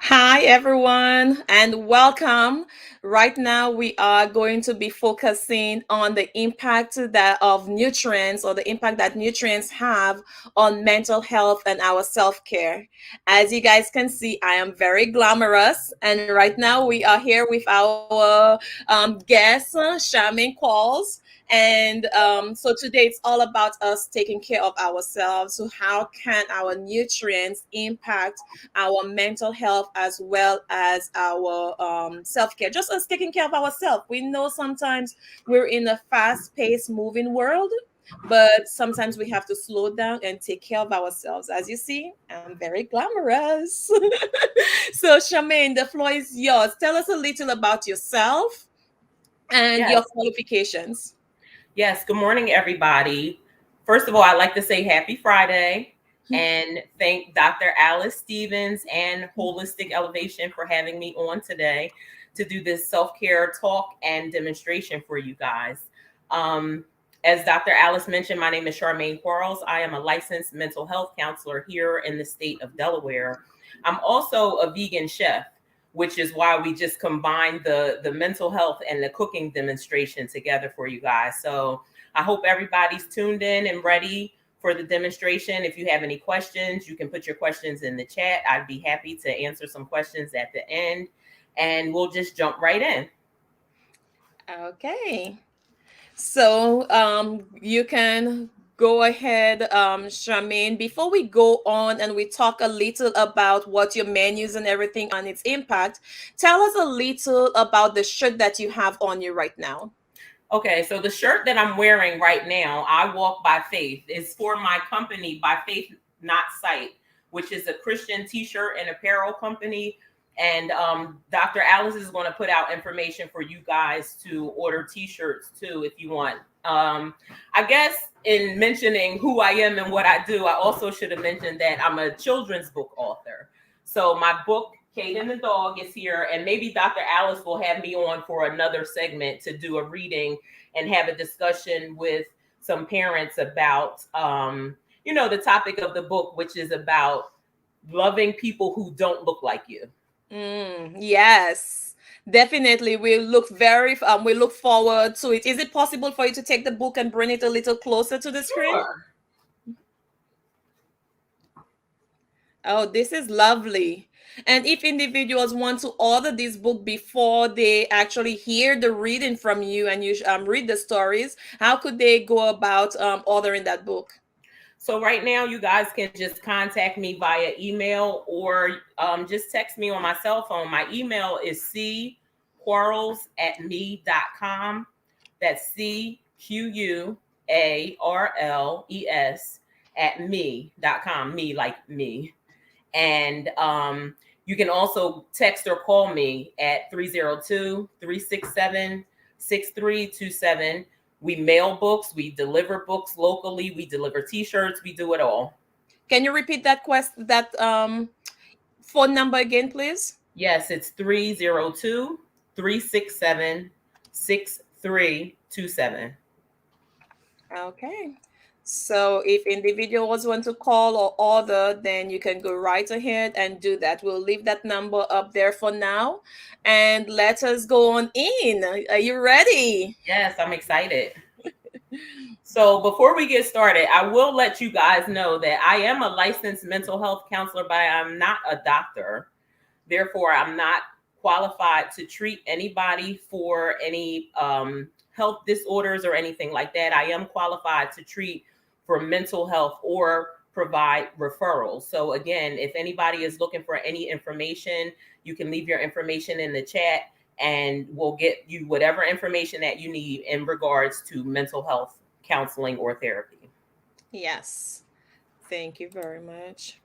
Hi, everyone, and welcome. Right now, we are going to be focusing on the impact that of nutrients or the impact that nutrients have on mental health and our self care. As you guys can see, I am very glamorous, and right now we are here with our guest, Charmaine Qualls. And today it's all about us taking care of ourselves. So, how can our nutrients impact our mental health as well as our self-care, just us taking care of ourselves? We know sometimes we're in a fast-paced moving world, but sometimes we have to slow down and take care of ourselves. As you see, I'm very glamorous. So Charmaine, the floor is yours. Tell us a little about yourself and your Yes. qualifications. Yes. Good morning, everybody. First of all, I'd like to say happy Friday and thank Dr. Alice Stevens and Holistic Elevation for having me on today to do this self care talk and demonstration for you guys. Um, as Dr. Alice mentioned, my name is Charmaine Quarles. I am a licensed mental health counselor here in the state of Delaware. I'm also a vegan chef, which is why we just combined the mental health and the cooking demonstration together for you guys. So I hope everybody's tuned in and ready for the demonstration. If you have any questions, you can put your questions in the chat. I'd be happy to answer some questions at the end, and we'll just jump right in. Okay. So you can go ahead, Charmaine. Before we go on and we talk a little about what your menus and everything and its impact, tell us a little about the shirt that you have on you right now. Okay, so the shirt that I'm wearing right now, I Walk by Faith, is for my company, By Faith Not Sight, which is a Christian t-shirt and apparel company. And Dr. Alice is going to put out information for you guys to order t-shirts too if you want. I guess in mentioning who I am and what I do, I also should have mentioned that I'm a children's book author. So my book, Kate and the Dog, is here, and maybe Dr. Alice will have me on for another segment to do a reading and have a discussion with some parents about, the topic of the book, which is about loving people who don't look like you. Yes, definitely. We look forward to it. Is it possible for you to take the book and bring it a little closer to the screen? Sure. Oh, this is lovely. And if individuals want to order this book before they actually hear the reading from you and you read the stories, how could they go about ordering that book? So right now, you guys can just contact me via email or just text me on my cell phone. My email is cquarles@me.com. That's CQUARLES at me.com. Me like me. And you can also text or call me at 302-367-6327. We mail books, we deliver books locally, we deliver t-shirts, we do it all. Can you repeat that phone number again, please? Yes, it's 302-367-6327. Okay. So if individuals want to call or order, then you can go right ahead and do that. We'll leave that number up there for now. And let us go on in. Are you ready? Yes, I'm excited. So before we get started, I will let you guys know that I am a licensed mental health counselor, but I'm not a doctor. Therefore, I'm not qualified to treat anybody for any health disorders or anything like that. I am qualified to treat for mental health or provide referrals. So, again, if anybody is looking for any information, you can leave your information in the chat and we'll get you whatever information that you need in regards to mental health counseling or therapy. Yes. Thank you very much.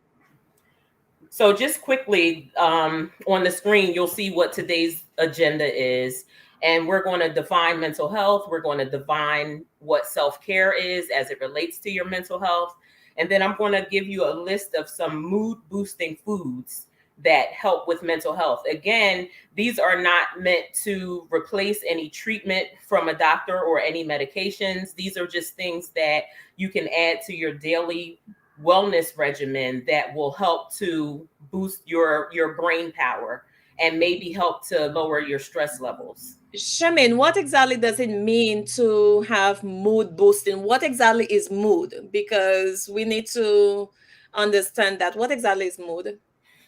So just quickly, on the screen, you'll see what today's agenda is. And we're going to define mental health. We're going to define what self-care is as it relates to your mental health. And then I'm going to give you a list of some mood boosting foods that help with mental health. Again, these are not meant to replace any treatment from a doctor or any medications. These are just things that you can add to your daily wellness regimen that will help to boost your brain power and maybe help to lower your stress levels. Shamin, what exactly does it mean to have mood boosting? What exactly is mood? Because we need to understand that. What exactly is mood?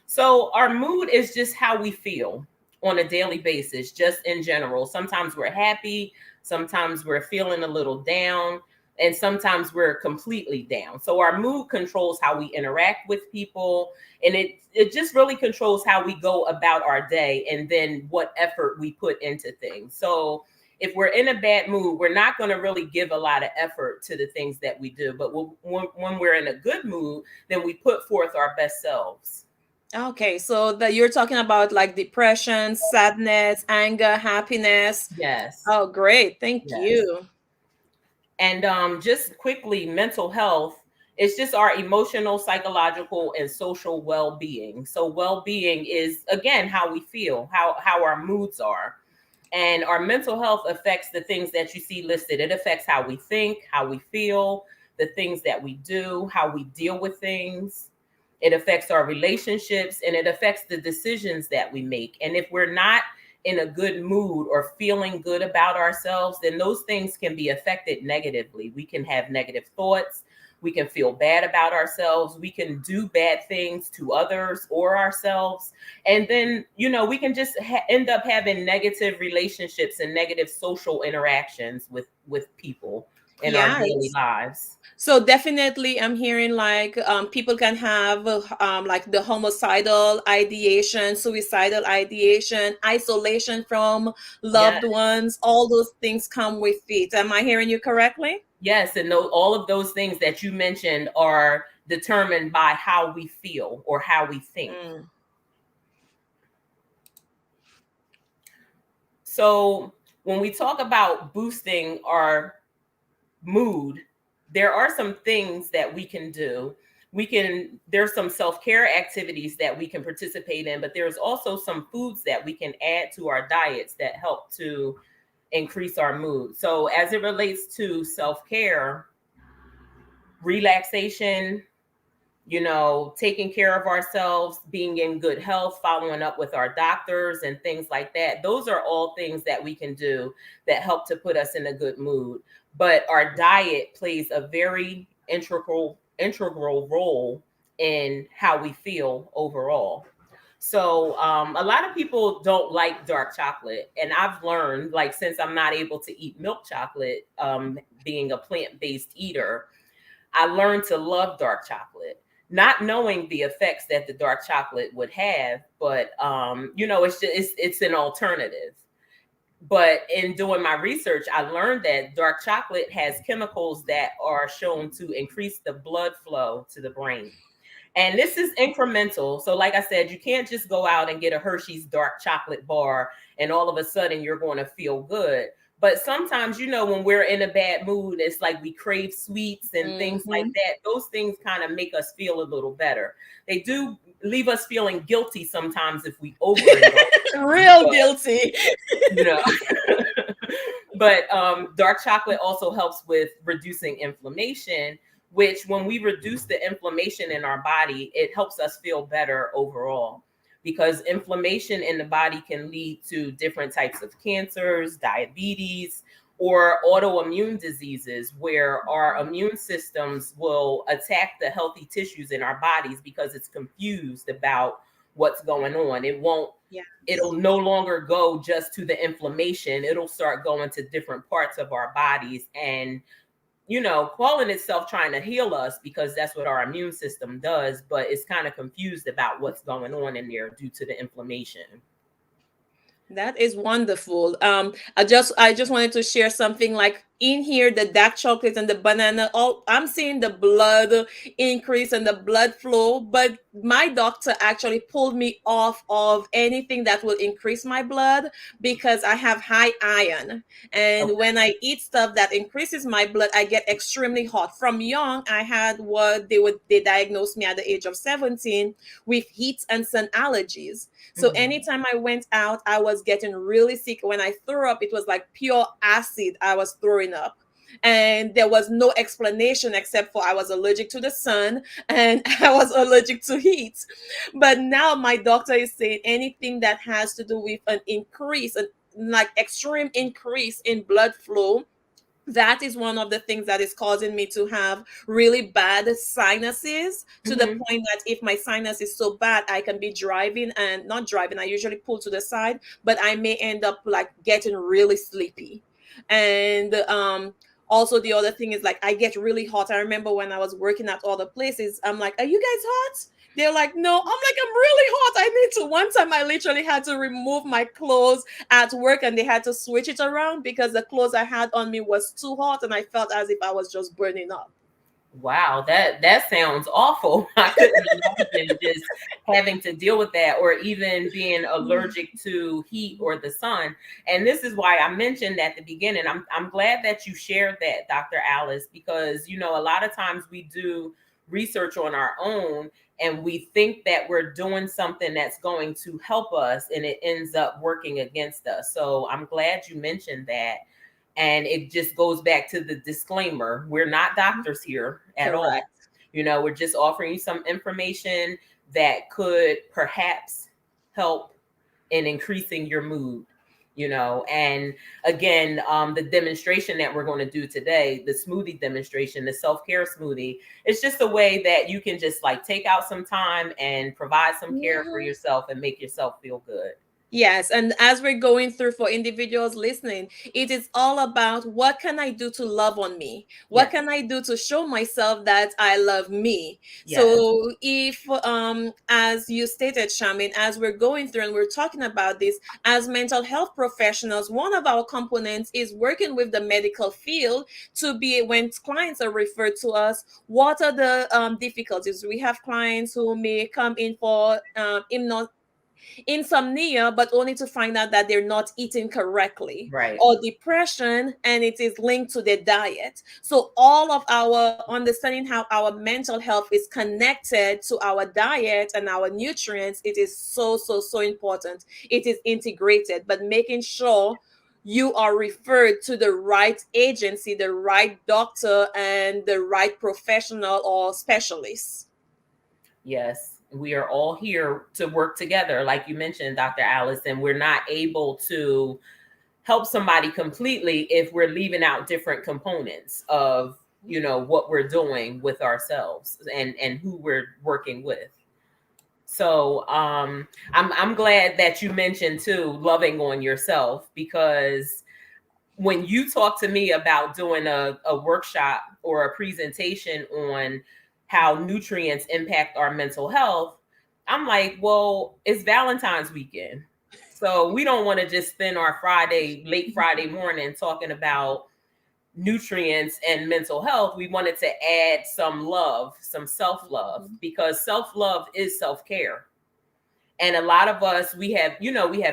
So our mood is just how we feel on a daily basis, just in general. Sometimes we're happy, sometimes we're feeling a little down, and sometimes we're completely down. So our mood controls how we interact with people, and it just really controls how we go about our day and then what effort we put into things. So if we're in a bad mood, we're not going to really give a lot of effort to the things that we do. But when we're in a good mood, then we put forth our best selves. Okay, so that you're talking about like depression, sadness, anger, happiness. Yes. Oh, great. Thank Yes. you. And just quickly, mental health is just our emotional, psychological, and social well-being. So well-being is again how we feel, how our moods are. And our mental health affects the things that you see listed. It affects how we think, how we feel, the things that we do, how we deal with things. It affects our relationships and it affects the decisions that we make. And if we're not in a good mood or feeling good about ourselves, then those things can be affected negatively. We can have negative thoughts. We can feel bad about ourselves. We can do bad things to others or ourselves. And then, we can just end up having negative relationships and negative social interactions with people in our daily Yes. lives. So definitely, I'm hearing like people can have like the homicidal ideation, suicidal ideation, isolation from Yes. loved ones. All those things come with it. Am I hearing you correctly? Yes, and all of those things that you mentioned are determined by how we feel or how we think. Mm. So when we talk about boosting our mood, there are some things that we can do. There's some self-care activities that we can participate in, but there's also some foods that we can add to our diets that help to increase our mood. So as it relates to self-care, relaxation, taking care of ourselves, being in good health, following up with our doctors and things like that. Those are all things that we can do that help to put us in a good mood. But our diet plays a very integral role in how we feel overall. So a lot of people don't like dark chocolate, and I've learned, like, since I'm not able to eat milk chocolate, being a plant-based eater, I learned to love dark chocolate, not knowing the effects that the dark chocolate would have, but it's an alternative. But in doing my research, I learned that dark chocolate has chemicals that are shown to increase the blood flow to the brain. And this is incremental. So, like I said, you can't just go out and get a Hershey's dark chocolate bar and all of a sudden you're going to feel good. But sometimes, when we're in a bad mood, it's like we crave sweets and things like Hmm. that. Those things kind of make us feel a little better. They do leave us feeling guilty sometimes if we overindulge. Real But, guilty. you know, but dark chocolate also helps with reducing inflammation, which when we reduce the inflammation in our body, it helps us feel better overall. Because inflammation in the body can lead to different types of cancers, diabetes, or autoimmune diseases, where our immune systems will attack the healthy tissues in our bodies because it's confused about what's going on. It'll Yes. no longer go just to the inflammation. It'll start going to different parts of our bodies and, calling itself trying to heal us because that's what our immune system does, but it's kind of confused about what's going on in there due to the inflammation. That is wonderful. I just wanted to share something like in here the dark chocolate and the banana. All I'm seeing the blood increase and the blood flow, but my doctor actually pulled me off of anything that will increase my blood because I have high iron. And Okay. when I eat stuff that increases my blood, I get extremely hot. From young, I had what they diagnosed me at the age of 17 with heat and sun allergies. So Mhm. anytime I went out, I was getting really sick. When I threw up, it was like pure acid I was throwing up. And there was no explanation except for I was allergic to the sun and I was allergic to heat. But now my doctor is saying anything that has to do with an increase, like extreme increase in blood flow, that is one of the things that is causing me to have really bad sinuses, to the Hmm. point that if my sinus is so bad, I can be driving and not driving, I usually pull to the side, but I may end up like getting really sleepy. And also the other thing is like I get really hot. I remember when I was working at other places, I'm like, are you guys hot? They're like, no. I'm like, I'm really hot. I need to. One time I literally had to remove my clothes at work and they had to switch it around because the clothes I had on me was too hot and I felt as if I was just burning up. Wow, that sounds awful. I couldn't imagine just having to deal with that, or even being allergic to heat or the sun. And this is why I mentioned at the beginning. I'm glad that you shared that, Dr. Alice, because a lot of times we do research on our own and we think that we're doing something that's going to help us and it ends up working against us. So I'm glad you mentioned that. And it just goes back to the disclaimer: we're not doctors here at all. Correct. We're just offering you some information that could perhaps help in increasing your mood. And again, the demonstration that we're going to do today, the smoothie demonstration, the self-care smoothie, it's just a way that you can just like take out some time and provide some care for Mhm. yourself and make yourself feel good. Yes, and as we're going through for individuals listening, it is all about what can I do to love on me? What Yes. can I do to show myself that I love me? Yes. So if as you stated, Shamin, as we're going through and we're talking about this as mental health professionals, one of our components is working with the medical field to be when clients are referred to us, what are the difficulties? We have clients who may come in for insomnia, but only to find out that they're not eating correctly, Right. or depression, and it is linked to their diet. So, all of our understanding how our mental health is connected to our diet and our nutrients, it is so, so, so important. It is integrated, but making sure you are referred to the right agency, the right doctor, and the right professional or specialist. Yes, we are all here to work together, like you mentioned, Dr. Alice, and we're not able to help somebody completely if we're leaving out different components of, what we're doing with ourselves and who we're working with. So I'm glad that you mentioned too loving on yourself, because when you talk to me about doing a workshop or a presentation on how nutrients impact our mental health, I'm like, well, it's Valentine's weekend. So we don't want to just spend our late Friday morning talking about nutrients and mental health. We wanted to add some love, some self love, Mhm. because self love is self care. And a lot of us, we have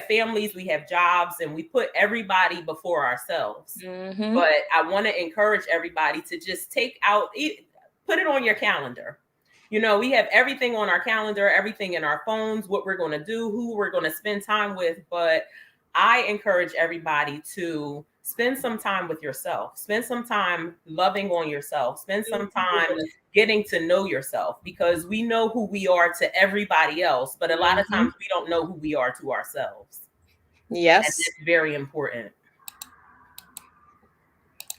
families, we have jobs, and we put everybody before ourselves. Mhm. But I want to encourage everybody to just put it on your calendar. We have everything on our calendar, everything in our phones, what we're going to do, who we're going to spend time with. But I encourage everybody to spend some time with yourself, spend some time loving on yourself, spend some time getting to know yourself, because we know who we are to everybody else, but a lot of Mhm. times we don't know who we are to ourselves. And Yes. that's very important.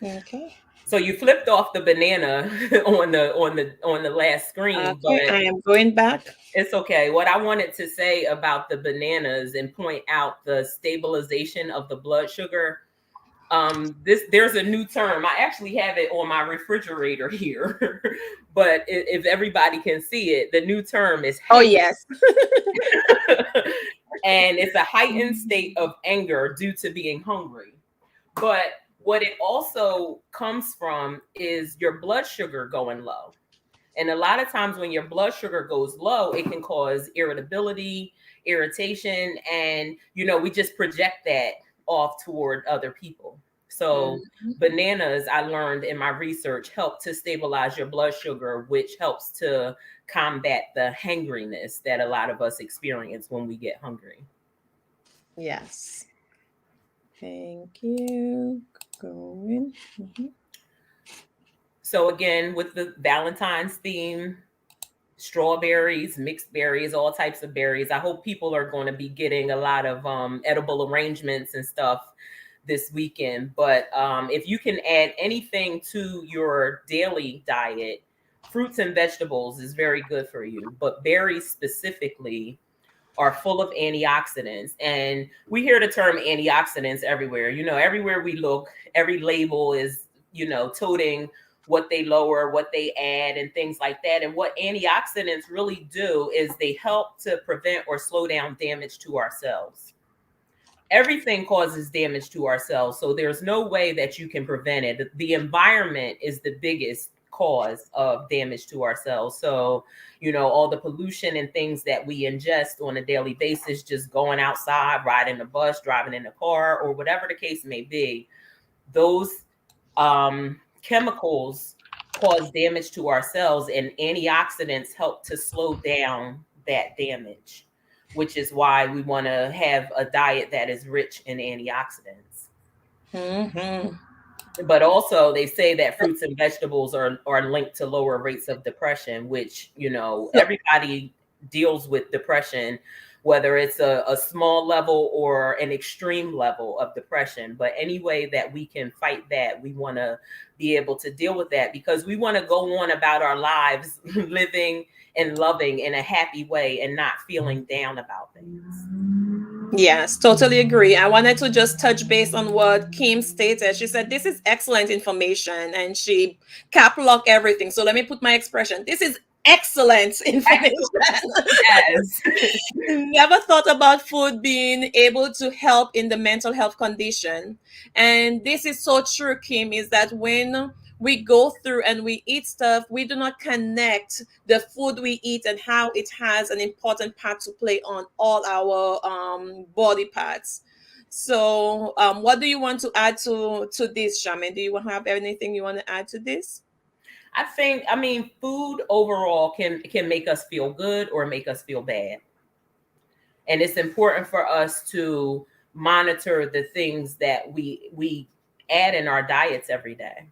Okay. So you flipped off the banana on the last screen, Okay, but I am going back. it's okay. What I wanted to say about the bananas and point out the stabilization of the blood sugar. There's a new term. I actually have it on my refrigerator here, but if everybody can see it, the new term is Oh, hangry. yes. And it's a heightened state of anger due to being hungry. But what it also comes from is your blood sugar going low. And a lot of times when your blood sugar goes low, it can cause irritability, irritation, and we just project that off toward other people. So Mhm. bananas, I learned in my research, help to stabilize your blood sugar, which helps to combat the hangriness that a lot of us experience when we get hungry. Yes. Thank you. Going. Mhm. So again, with the Valentine's theme, strawberries, mixed berries, all types of berries. I hope people are going to be getting a lot of edible arrangements and stuff this weekend. But if you can add anything to your daily diet, fruits and vegetables is very good for you. But berries specifically are full of antioxidants. And we hear the term antioxidants everywhere. You know, everywhere we look, every label is, toting what they lower, what they add, and things like that. And what antioxidants really do is they help to prevent or slow down damage to our cells. Everything causes damage to our cells, so there's no way that you can prevent it. The environment is the biggest cause of damage to our cells. So, all the pollution and things that we ingest on a daily basis, just going outside, riding the bus, driving in the car, or whatever the case may be, those chemicals cause damage to our cells, and antioxidants help to slow down that damage, which is why we want to have a diet that is rich in antioxidants. Mm-hmm. But also, they say that fruits and vegetables are linked to lower rates of depression, which, So, everybody deals with depression, whether it's a small level or an extreme level of depression. But any way that we can fight that, we want to be able to deal with that, because we want to go on about our lives living and loving in a happy way and not feeling down about things. yes, totally agree. I wanted to just touch base on what Kim stated. She said, this is excellent information, and she cap lock everything. So let me put my expression. This is excellent information. Yes. Never thought about food being able to help in the mental health condition. And this is so true, Kim, is that when we go through and we eat stuff, we do not connect the food we eat and how it has an important part to play on all our body parts. So, what do you want to add to this, Shaman? Do you have anything you want to add to this? I mean, food overall can make us feel good or make us feel bad. And it's important for us to monitor the things that we add in our diets every day.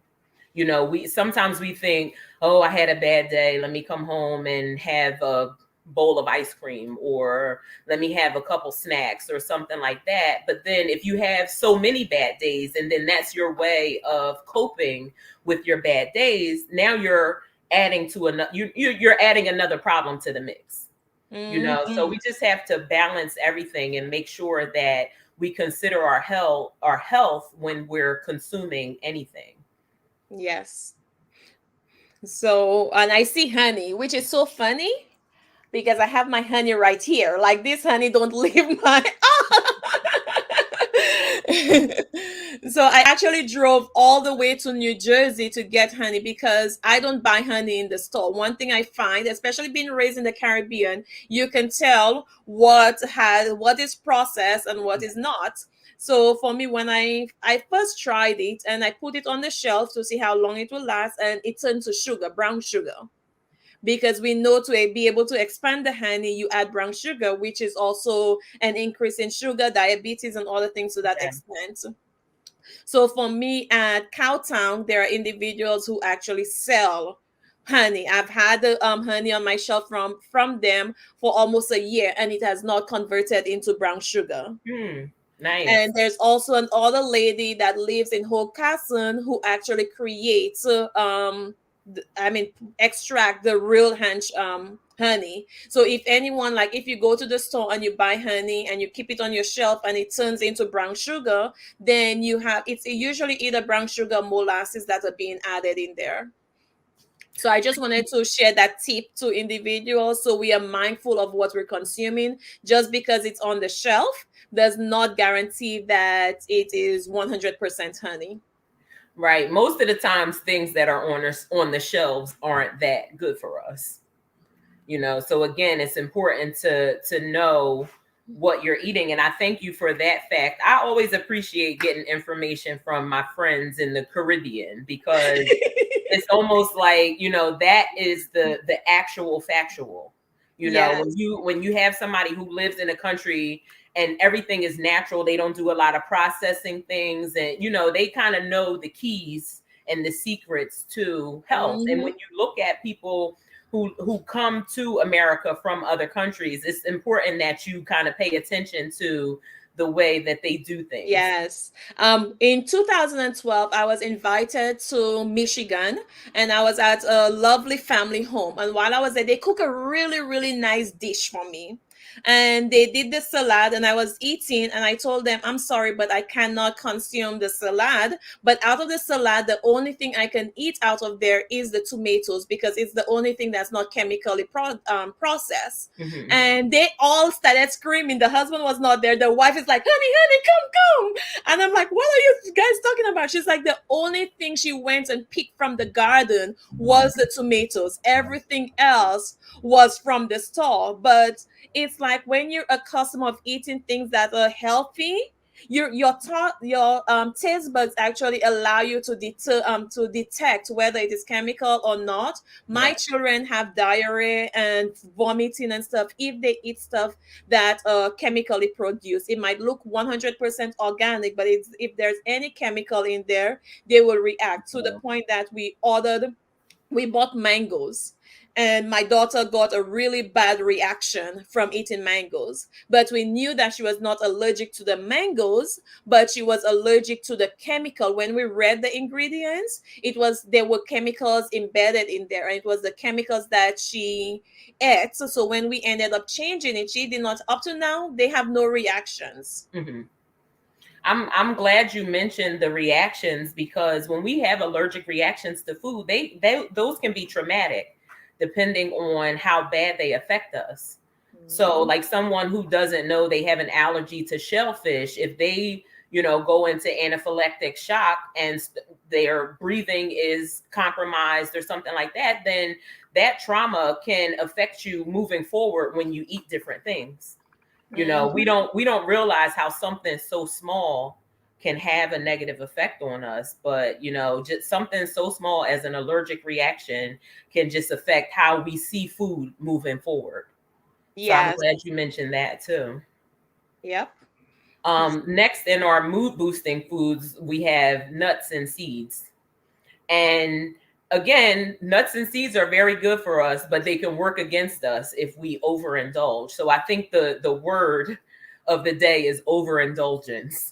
We sometimes we think, oh, I had a bad day, let me come home and have a bowl of ice cream, or let me have a couple snacks or something like that. But then if you have so many bad days, and then that's your way of coping with your bad days, now you're adding to another, you're adding another problem to the mix. So Hmm. we just have to balance everything and make sure that we consider our health when we're consuming anything. Yes. So, and I see honey, which is so funny because I have my honey right here. Like this honey don't leave my So I actually drove all the way to New Jersey to get honey because I don't buy honey in the store. One thing I find, especially being raised in the Caribbean, you can tell what is processed and what is not. So for me, when I first tried it and I put it on the shelf to see how long it will last, and it turned to sugar, brown sugar, because we know to be able to expand the honey, you add brown sugar, which is also an increase in sugar, diabetes, and other things to that Yeah. extent. So for me at Cowtown, there are individuals who actually sell honey. I've had the honey on my shelf from them for almost a year, and it has not converted into brown sugar. Nice. And there's also an other lady that lives in Hokason who actually creates, I mean, extract the real honey. So if anyone, like if you go to the store and you buy honey and you keep it on your shelf and it turns into brown sugar, then it's usually either brown sugar or molasses that are being added in there. So I just wanted to share that tip to individuals so we are mindful of what we're consuming. Just because it's on the shelf does not guarantee that it is 100% honey. Right. Most of the times, things that are on the shelves aren't that good for us. So again, it's important to know what you're eating, and I thank you for that fact. I always appreciate getting information from my friends in the Caribbean, because it's almost like, that is the actual factual. When Yes. you have somebody who lives in a country and everything is natural, they don't do a lot of processing things, and they kind of know the keys and the secrets to health. And when Mm-hmm. you look at people who come to America from other countries, it's important that you kind of pay attention to the way that they do things. Yes. In 2012, I was invited to Michigan and I was at a lovely family home. And while I was there, they cook a really, really nice dish for me. And they did the salad and I was eating and I told them, I'm sorry, but I cannot consume the salad. But out of the salad, the only thing I can eat out of there is the tomatoes because it's the only thing that's not chemically processed. Hmm. And they all started screaming. The husband was not there. The wife is like, honey, come. And I'm like, what are you guys talking about? She's like, the only thing she went and picked from the garden was the tomatoes. Everything else was from the store. But it's like when you're accustomed of eating things that are healthy, your taste buds actually allow you to detect whether it is chemical or not. My Right. children have diarrhea and vomiting and stuff if they eat stuff that chemically produced. It might look 100% organic, but if there's any chemical in there, they will react to the point that we bought mangoes and my daughter got a really bad reaction from eating mangoes, but we knew that she was not allergic to the mangoes, but she was allergic to the chemical. When we read the ingredients, it was there were chemicals embedded in there and it was the chemicals that she ate. So when we ended up changing it, she did not, up to now they have no reactions. Hmm. I'm glad you mentioned the reactions, because when we have allergic reactions to food, they those can be traumatic depending on how bad they affect us. So Mhm. like someone who doesn't know they have an allergy to shellfish, if they, go into anaphylactic shock and their breathing is compromised or something like that, then that trauma can affect you moving forward when you eat different things. We Mhm. don't realize how something so small can have a negative effect on us, but just something so small as an allergic reaction can just affect how we see food moving forward. So I'm Yes. glad you mentioned that too. Yep. Next, in our mood boosting foods, we have nuts and seeds. And again, nuts and seeds are very good for us, but they can work against us if we overindulge. So I think the word of the day is overindulgence.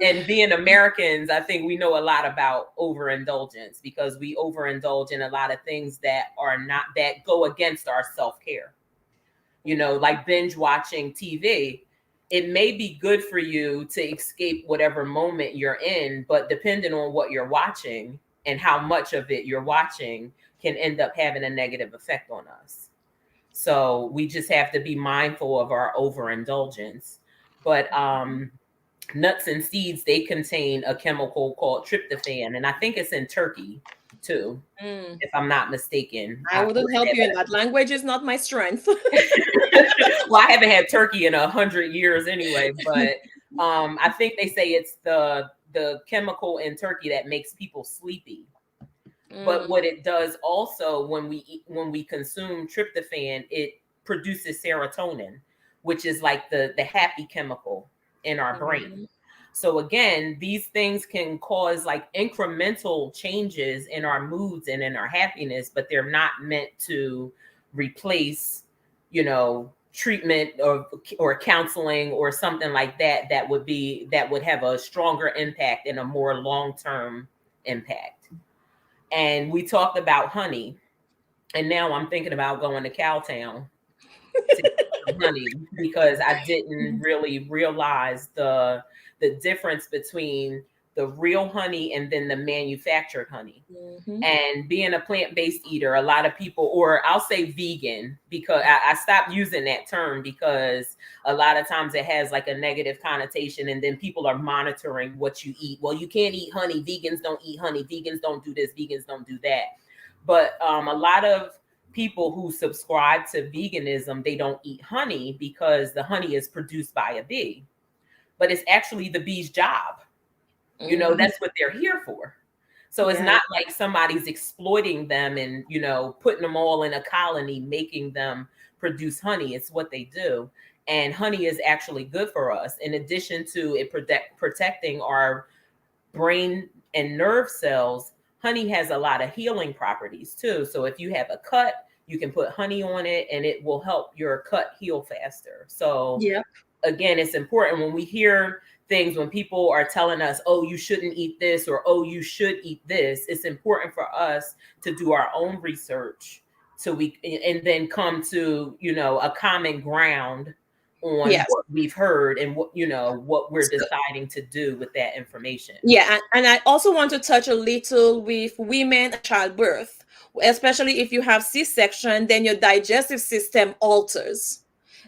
And being Americans, I think we know a lot about overindulgence because we overindulge in a lot of things that are not, that go against our self-care. Like binge watching TV. It may be good for you to escape whatever moment you're in, but depending on what you're watching and how much of it you're watching can end up having a negative effect on us. So we just have to be mindful of our overindulgence. But nuts and seeds, they contain a chemical called tryptophan, and I think it's in turkey too, Mm. if I'm not mistaken. I I wouldn't help you in that. Language is not my strength. well, I haven't had turkey in 100 years anyway, but I think they say it's the chemical in turkey that makes people sleepy. But Mm, what it does also, when we consume tryptophan, it produces serotonin, which is like the happy chemical in our brain. mhm. So again, these things can cause like incremental changes in our moods and in our happiness, but they're not meant to replace, treatment or counseling or something like that that would have a stronger impact and a more long-term impact. And we talked about honey, and now I'm thinking about going to Cowtown to get some honey because I didn't really realize the difference between the real honey and then the manufactured honey. Mhm. And being a plant-based eater, a lot of people, or I'll say vegan, because I stopped using that term because a lot of times it has like a negative connotation, and then people are monitoring what you eat. Well, you can't eat honey. Vegans don't eat honey. Vegans don't do this. Vegans don't do that. But a lot of people who subscribe to veganism, they don't eat honey because the honey is produced by a bee, but it's actually the bee's job. Mhm. That's what they're here for. So it's Yeah. not like somebody's exploiting them and, putting them all in a colony, making them produce honey. It's what they do. And honey is actually good for us. In addition to it protecting our brain and nerve cells, honey has a lot of healing properties too. So if you have a cut, you can put honey on it and it will help your cut heal faster. So Yeah. again, it's important when we hear things, when people are telling us, oh, you shouldn't eat this, or oh, you should eat this, it's important for us to do our own research so we and then come to, a common ground on Yes. what we've heard and what we're So, deciding to do with that information. yeah, and I also want to touch a little with women and childbirth, especially if you have C-section, then your digestive system alters.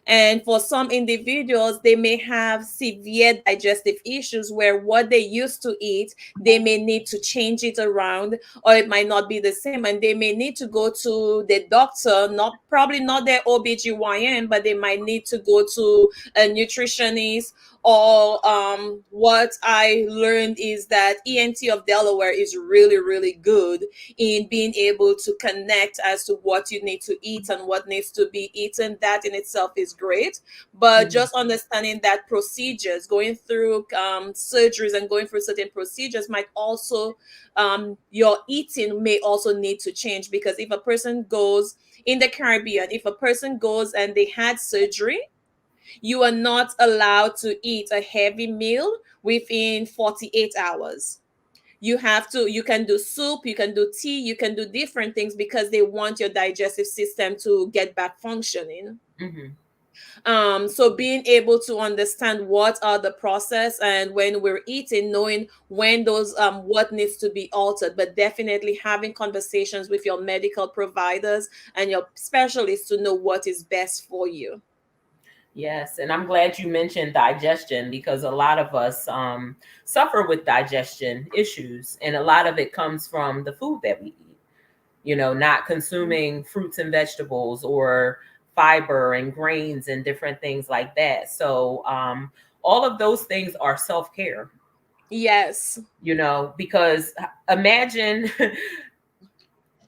And for some individuals, they may have severe digestive issues where what they used to eat, they may need to change it around, or it might not be the same. And they may need to go to the doctor, not probably not their OBGYN, but they might need to go to a nutritionist. Or what I learned is that ENT of Delaware is really, really good in being able to connect as to what you need to eat and what needs to be eaten. That in itself is great. But Mhm. just understanding that procedures, going through surgeries and going through certain procedures might also, your eating may also need to change. Because if a person goes in the Caribbean, if a person goes and they had surgery, you are not allowed to eat a heavy meal within 48 hours. You can do soup, you can do tea, you can do different things because they want your digestive system to get back functioning. Mhm. So being able to understand what are the process, and when we're eating, knowing when those what needs to be altered, but definitely having conversations with your medical providers and your specialists to know what is best for you. Yes, and I'm glad you mentioned digestion because a lot of us suffer with digestion issues, and a lot of it comes from the food that we eat. Not consuming fruits and vegetables or fiber and grains and different things like that. So, all of those things are self care, Yes. because imagine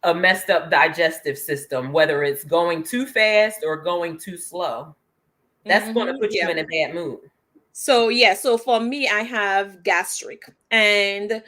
a messed up digestive system, whether it's going too fast or going too slow. That's going to Mm-hmm. put you Yeah. in a bad mood. So yeah, so for me, I have gastric, and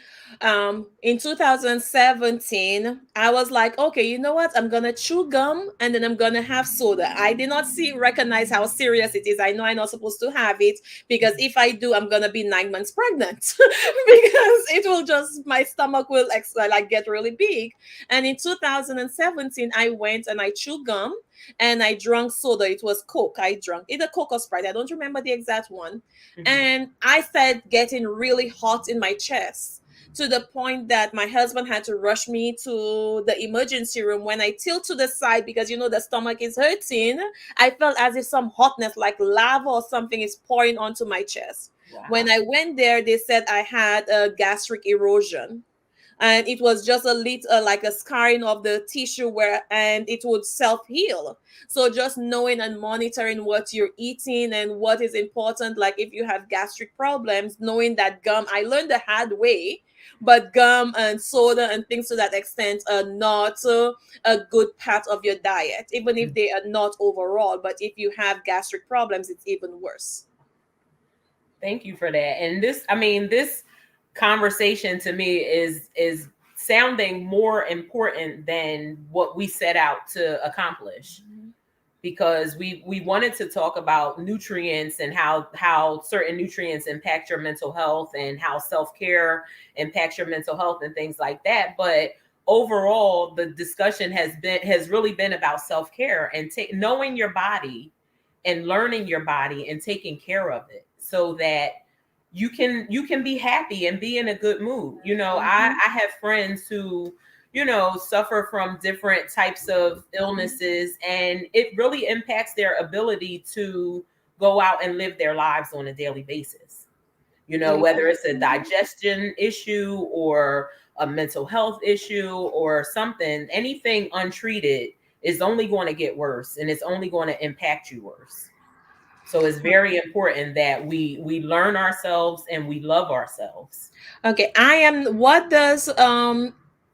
in 2017, I was like, okay, you know what? I'm gonna chew gum, and then I'm gonna have soda. I did not recognize how serious it is. I know I'm not supposed to have it because if I do, I'm gonna be 9 months pregnant because it will just my stomach will like get really big. And in 2017, I went and I chewed gum and I drank soda. It was Coke. I drank either Coke or Sprite. I don't remember the exact one. Mhm. And I started getting really hot in my chest to the point that my husband had to rush me to the emergency room. When I tilt to the side because the stomach is hurting, I felt as if some hotness, like lava or something, is pouring onto my chest. When Wow. I went there, they said I had a gastric erosion, and it was just a little like a scarring of the tissue where and it would self heal. So just knowing and monitoring what you're eating and what is important, like if you have gastric problems, knowing that gum, I learned the hard way, but gum and soda and things to that extent are not a good part of your diet, even if they are not overall. But if you have gastric problems, it's even worse. Thank you for that. And this conversation to me is sounding more important than what we set out to accomplish, because we wanted to talk about nutrients and how certain nutrients impact your mental health and how self-care impacts your mental health and things like that. But overall, the discussion has really been about self-care and knowing your body and learning your body and taking care of it so that you can be happy and be in a good mood. Mhm. I have friends who suffer from different types of illnesses, and it really impacts their ability to go out and live their lives on a daily basis. Whether it's a Mhm. digestion issue or a mental health issue or something, anything untreated is only going to get worse, and it's only going to impact you worse. So it's very important that we learn ourselves and we love ourselves. Okay, I am. What does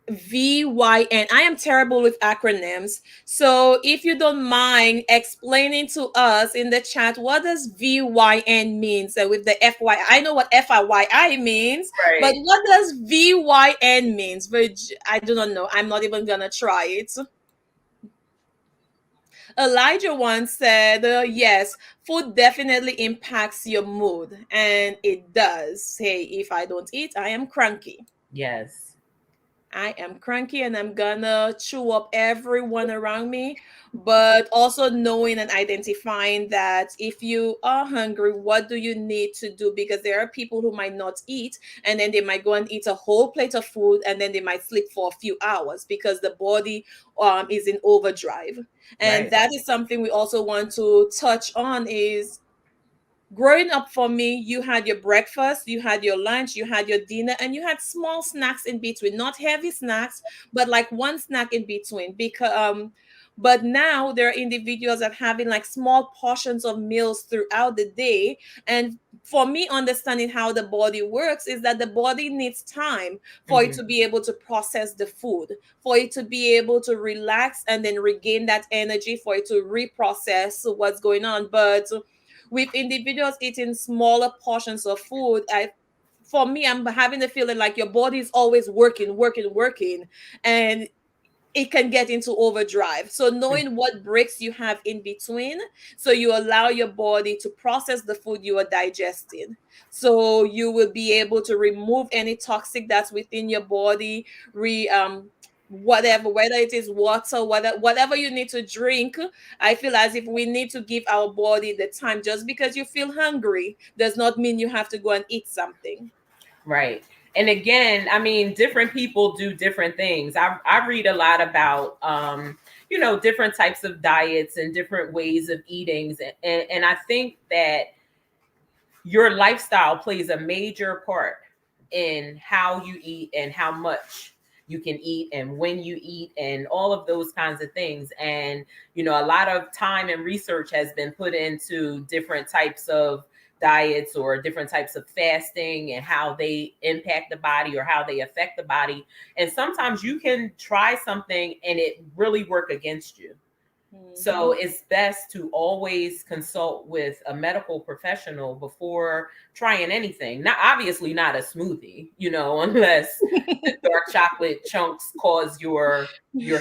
VYN. I am terrible with acronyms. So if you don't mind explaining to us in the chat, what does VYN mean? So with the FY, I know what FIYI means, but Right. what does VYN means? Which I do not know. I'm not even gonna try it. Elijah once said, yes, food definitely impacts your mood. And it does. Hey, if I don't eat, I am cranky. Yes. I am cranky and I'm gonna chew up everyone around me. But also knowing and identifying that if you are hungry, what do you need to do? Because there are people who might not eat and then they might go and eat a whole plate of food and then they might sleep for a few hours because the body is in overdrive. And Right. that is something we also want to touch on is growing up for me, you had your breakfast, you had your lunch, you had your dinner, and you had small snacks in between. Not heavy snacks, but like one snack in between. But now there are individuals that having like small portions of meals throughout the day. And for me, understanding how the body works is that the body needs time for it Hmm. to be able to process the food, for it to be able to relax and then regain that energy, for it to reprocess what's going on. But with individuals eating smaller portions of food, for me, I'm having the feeling like your body is always working, working, working, and it can get into overdrive. So knowing what breaks you have in between, so you allow your body to process the food you are digesting. So you will be able to remove any toxic that's within your body, whatever, whether it is water, whatever you need to drink. I feel as if we need to give our body the time. Just because you feel hungry does not mean you have to go and eat something. Right. And again, I mean, different people do different things. I read a lot about, different types of diets and different ways of eatings. And I think that your lifestyle plays a major part in how you eat and how much you can eat and when you eat and all of those kinds of things. And a lot of time and research has been put into different types of diets or different types of fasting and how they impact the body or how they affect the body. And sometimes you can try something and it really work against you. So Mhm. it's best to always consult with a medical professional before trying anything. Not obviously not a smoothie, unless the dark chocolate chunks cause your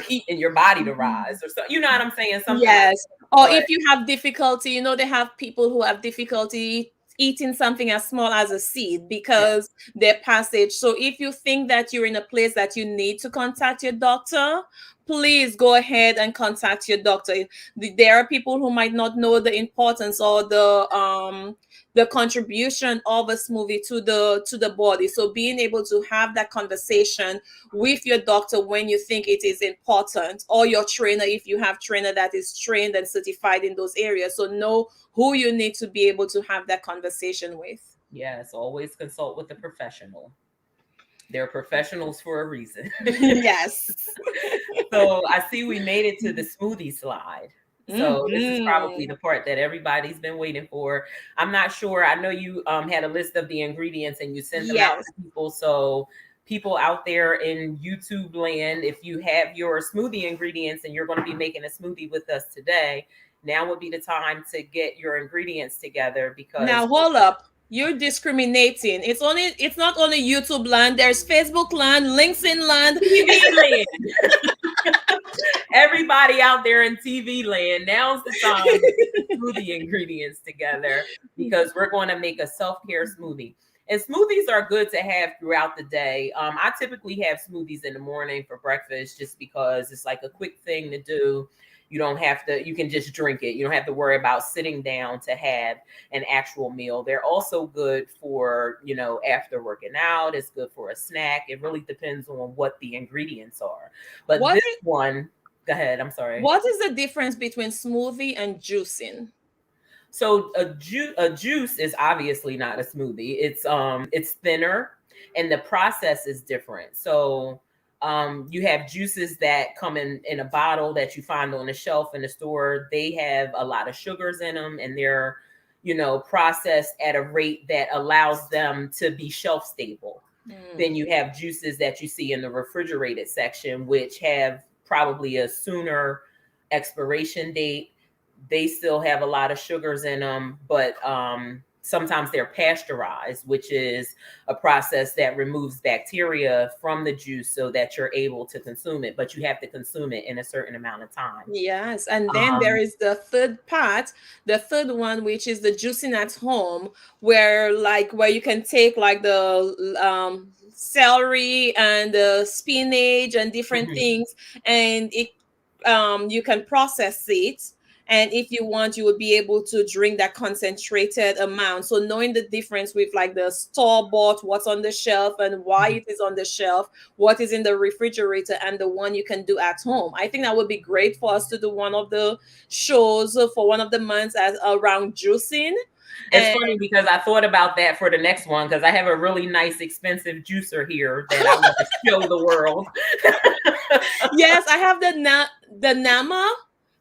heat in your body to rise or so. You know what I'm saying? Something like Yes. that. Or But if you have difficulty, they have people who have difficulty eating something as small as a seed yeah, because their passage. So if you think that you're in a place that you need to contact your doctor, please go ahead and contact your doctor. There are people who might not know the importance or the contribution of a smoothie to the body. So being able to have that conversation with your doctor when you think it is important, or your trainer if you have trainer that is trained and certified in those areas, so know who you need to be able to have that conversation with. yes, always consult with a professional. They're professionals for a reason. Yes. So I see we made it to the smoothie slide. So this is probably Hmm. the part that everybody's been waiting for. I'm not sure. I know you had a list of the ingredients and you sent them out Yes. to people. So people out there in YouTube land, if you have your smoothie ingredients and you're going to be making a smoothie with us today, now would be the time to get your ingredients together Now because hold up, you're discriminating. It's not only YouTube land, there's Facebook land, LinkedIn land. TV land. Everybody out there in TV land, now's the time to get the smoothie ingredients together because we're going to make a self-care smoothie. And smoothies are good to have throughout the day. I typically have smoothies in the morning for breakfast just because it's like a quick thing to do. You don't have to, you can just drink it. You don't have to worry about sitting down to have an actual meal. They're also good for, after working out. It's good for a snack. It really depends on what the ingredients are. But what this is one, go ahead. I'm sorry. what is the difference between smoothie and juicing? So a juice is obviously not a smoothie. It's thinner and the process is different. So you have juices that come in a bottle that you find on the shelf in the store. They have a lot of sugars in them and they're processed at a rate that allows them to be shelf stable. Then Mm. you have juices that you see in the refrigerated section, which have probably a sooner expiration date. They still have a lot of sugars in them, but sometimes they're pasteurized, which is a process that removes bacteria from the juice so that you're able to consume it. But you have to consume it in a certain amount of time. Yes, and then there Um, is the third part, the third one, which is the juicing at home, where you can take like the celery and the spinach and different mhm. things, and it you can process it. And if you want, you will be able to drink that concentrated amount. So knowing the difference with like the store bought, what's on the shelf and why Mhm. it is on the shelf, what is in the refrigerator, and the one you can do at home. I think that would be great for us to do one of the shows for one of the months as around juicing. It's And funny because I thought about that for the next one because I have a really nice, expensive juicer here that I want to show the world. yes, I have the Nama,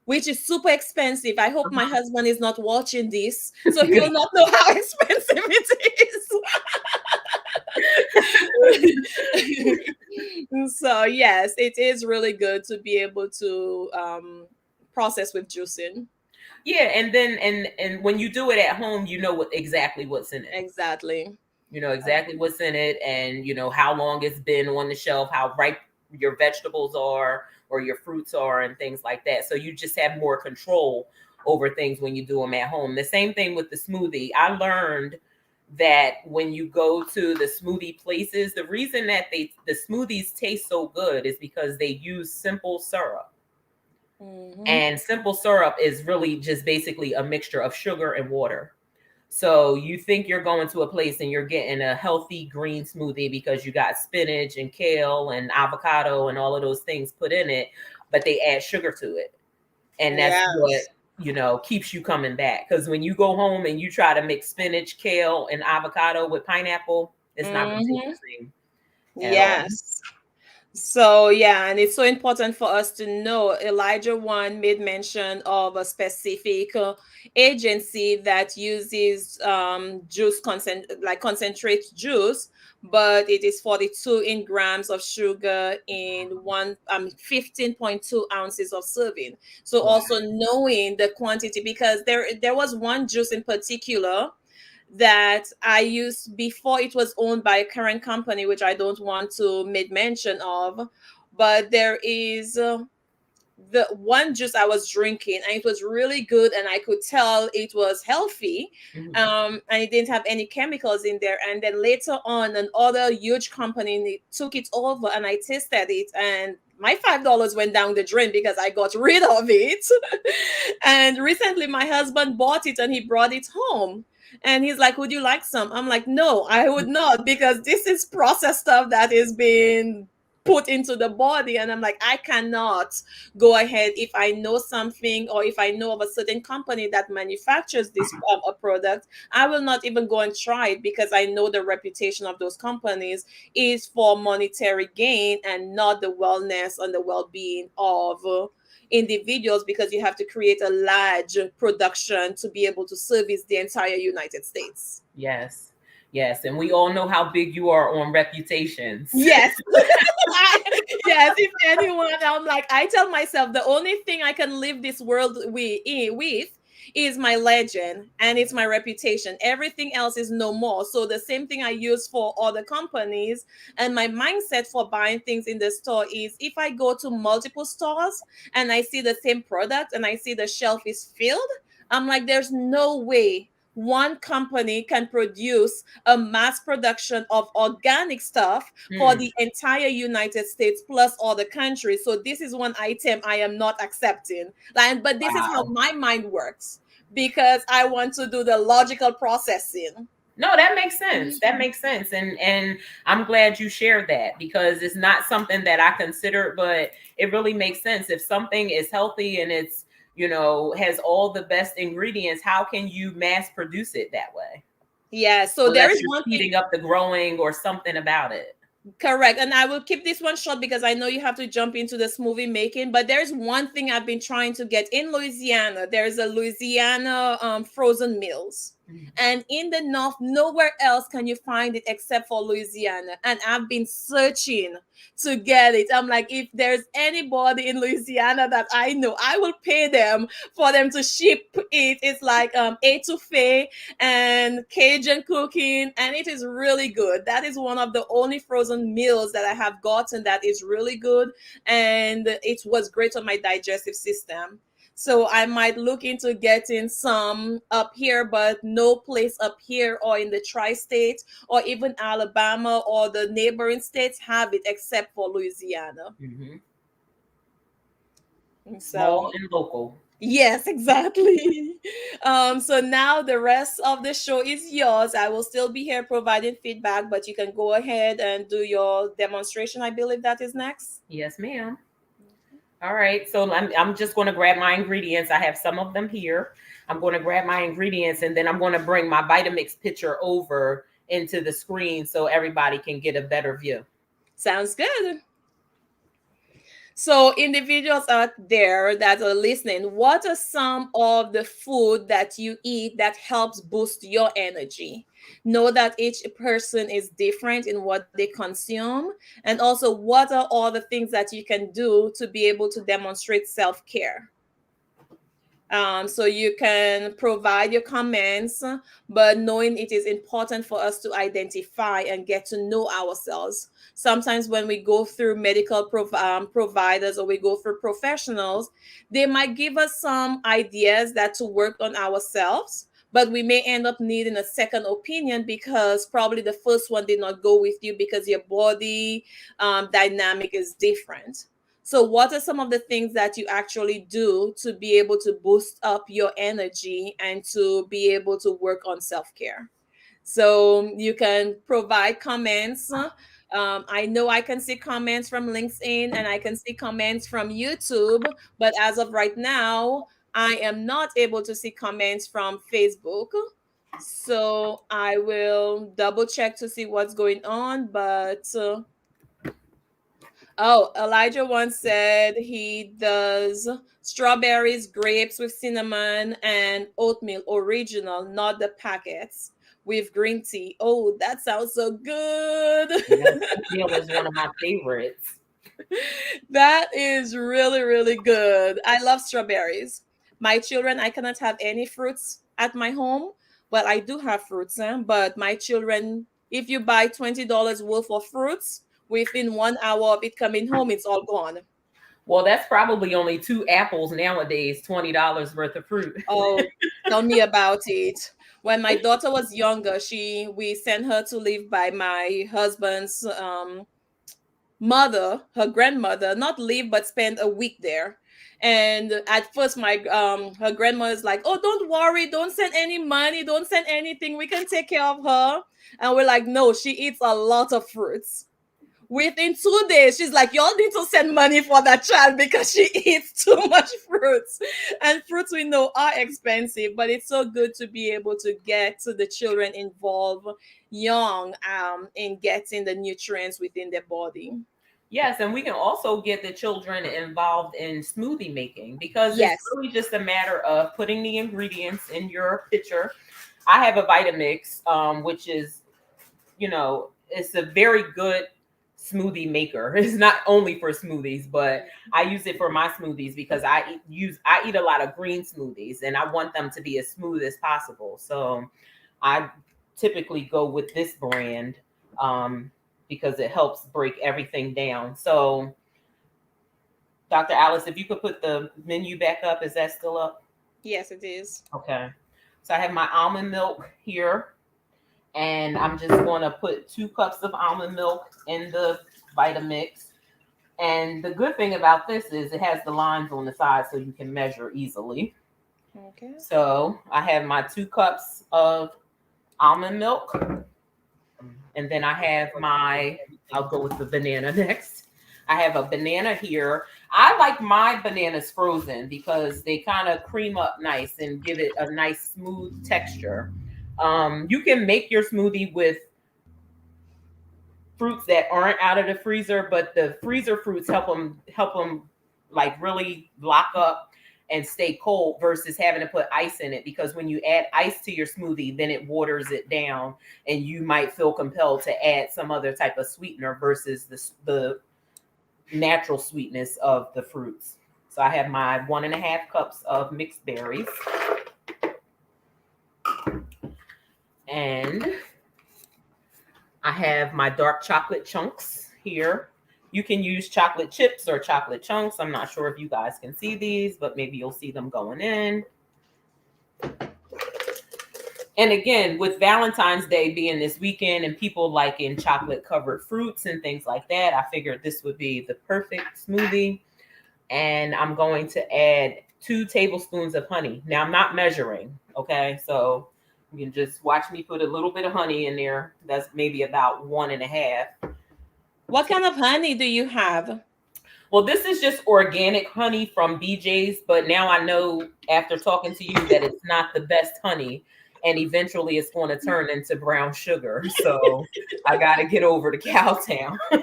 which is super expensive. I hope my husband is not watching this, so he Good. will not know how expensive it is. So yes, it is really good to be able to process with juicing. Yeah, and then and when you do it at home, you know what exactly what's in it. Exactly. You know exactly what's in it, and you know how long it's been on the shelf, how ripe your vegetables are or your fruits are, and things like that. So you just have more control over things when you do them at home. The same thing with the smoothie. I learned that when you go to the smoothie places, the reason that the smoothies taste so good is because they use simple syrup. Hmm. And simple syrup is really just basically a mixture of sugar and water. So you think you're going to a place and you're getting a healthy green smoothie because you got spinach and kale and avocado and all of those things put in it, but they add sugar to it. And that's what, Yes. keeps you coming back. Because when you go home and you try to mix spinach, kale, and avocado with pineapple, it's not going to taste Hmm. the same at all. Yes. So yeah, and it's so important for us to know. Elijah one made mention of a specific agency that uses juice concentrate juice, but it is 42 in grams of sugar in 15.2 ounces of serving. So Wow. also knowing the quantity, because there was one juice in particular that I used before it was owned by a current company, which I don't want to make mention of. But there is the one juice I was drinking, and it was really good, and I could tell it was healthy, Mhm. and it didn't have any chemicals in there. And then later on, another huge company took it over, and I tasted it, and my $5 went down the drain because I got rid of it. And recently, my husband bought it and he brought it home. And he's like, "Would you like some?" I'm like, "No, I would not, because this is processed stuff that is being put into the body." And I'm like, "I cannot go ahead if I know something, or if I know of a certain company that manufactures this a product. I will not even go and try it, because I know the reputation of those companies is for monetary gain and not the wellness and the well-being of individuals, because you have to create a large production to be able to service the entire United States." Yes. Yes. And we all know how big you are on reputations. Yes. Yes, if anyone, I'm like, I tell myself the only thing I can live this world with is my legend, and it's my reputation. Everything else is no more. So the same thing I use for other companies, and my mindset for buying things in the store is, if I go to multiple stores and I see the same product and I see the shelf is filled, I'm like, there's no way one company can produce a mass production of organic stuff for Hmm. the entire United States plus other countries. So this is one item I am not accepting. Like, but this is how Wow. my mind works, because I want to do the logical processing. No, that makes sense. That makes sense. And I'm glad you shared that because it's not something that I considered, but it really makes sense. If something is healthy and it's, has all the best ingredients, how can you mass produce it that way? Yeah, so there Unless is you're one thing. speeding up the growing or something about it. Correct. And I will keep this one short because I know you have to jump into this movie making. But there's one thing I've been trying to get in Louisiana. There's a Louisiana frozen meals. Mhm. And in the north, nowhere else can you find it except for Louisiana. And I've been searching to get it. I'm like, if there's anybody in Louisiana that I know, I will pay them for them to ship it. It's like etouffee and Cajun cooking, and it is really good. That is one of the only frozen meals that I have gotten that is really good, and it was great on my digestive system. So I might look into getting some up here, but no place up here or in the tri-state or even Alabama or the neighboring states have it except for Louisiana. Mhm. So Small and local. yes, exactly. So now the rest of the show is yours. I will still be here providing feedback, but you can go ahead and do your demonstration. I believe that is next. Yes, ma'am. All right. So I'm just going to grab my ingredients. I have some of them here. I'm going to grab my ingredients and then I'm going to bring my Vitamix picture over into the screen so everybody can get a better view. Sounds good. So, individuals out there that are listening, what are some of the food that you eat that helps boost your energy? Know that each person is different in what they consume, and also what are all the things that you can do to be able to demonstrate self care. So you can provide your comments, but knowing it is important for us to identify and get to know ourselves. Sometimes when we go through medical providers or we go through professionals, they might give us some ideas that to work on ourselves. But we may end up needing a second opinion because probably the first one did not go with you because your body dynamic is different. So, what are some of the things that you actually do to be able to boost up your energy and to be able to work on self care? So, you can provide comments. I know I can see comments from LinkedIn and I can see comments from YouTube, but as of right now, I am not able to see comments from Facebook. So, I will double check to see what's going on, but. Oh, Elijah once said he does strawberries, grapes with cinnamon, and oatmeal original, not the packets, with green tea. Oh, that sounds so good. Yes, oatmeal is one of my favorites. That is really, really good. I love strawberries. My children, I cannot have any fruits at my home. Well, I do have fruits, but my children, if you buy $20 worth of fruits, within 1 hour of it coming home, it's all gone. Well, that's probably only two apples nowadays, $20 worth of fruit. Oh, tell me about it. When my daughter was younger, she we sent her to live by my husband's mother, her grandmother, not live but spend a week there. And at first, my her grandmother's like, "Oh, don't worry, don't send any money, don't send anything. We can take care of her." And we're like, "No, she eats a lot of fruits." Within 2 days, she's like, y'all need to send money for that child because she eats too much fruits. And fruits we know are expensive, but it's so good to be able to get to the children involved young in getting the nutrients within their body. Yes, and we can also get the children involved in smoothie making because it's Yes. really just a matter of putting the ingredients in your pitcher. I have a Vitamix, which is, it's a very good smoothie maker. It's not only for smoothies, but I use it for my smoothies because I eat a lot of green smoothies and I want them to be as smooth as possible. So I typically go with this brand because it helps break everything down. So Dr. Alice, if you could put the menu back up, is that still up? Yes, it is. Okay. So I have my almond milk here, and I'm just going to put 2 cups of almond milk in the Vitamix. And the good thing about this is it has the lines on the side so you can measure easily. Okay. So I have my 2 cups of almond milk, and then I have I'll go with the banana next. I have a banana here. I like my bananas frozen because they kind of cream up nice and give it a nice smooth texture. You can make your smoothie with fruits that aren't out of the freezer, but the freezer fruits help them like really lock up and stay cold versus having to put ice in it, because when you add ice to your smoothie, then it waters it down and you might feel compelled to add some other type of sweetener versus the natural sweetness of the fruits. So I have my 1.5 cups of mixed berries. And I have my dark chocolate chunks here. You can use chocolate chips or chocolate chunks. I'm not sure if you guys can see these, but maybe you'll see them going in. And again, with Valentine's Day being this weekend and people liking chocolate covered fruits and things like that, I figured this would be the perfect smoothie. And I'm going to add 2 tablespoons of honey. Now, I'm not measuring, okay? So you can just watch me put a little bit of honey in there. That's maybe about 1.5. What kind of honey do you have? Well, this is just organic honey from BJ's, but now I know after talking to you that it's not the best honey, and eventually it's going to turn into brown sugar. So I got to get over to Cowtown. So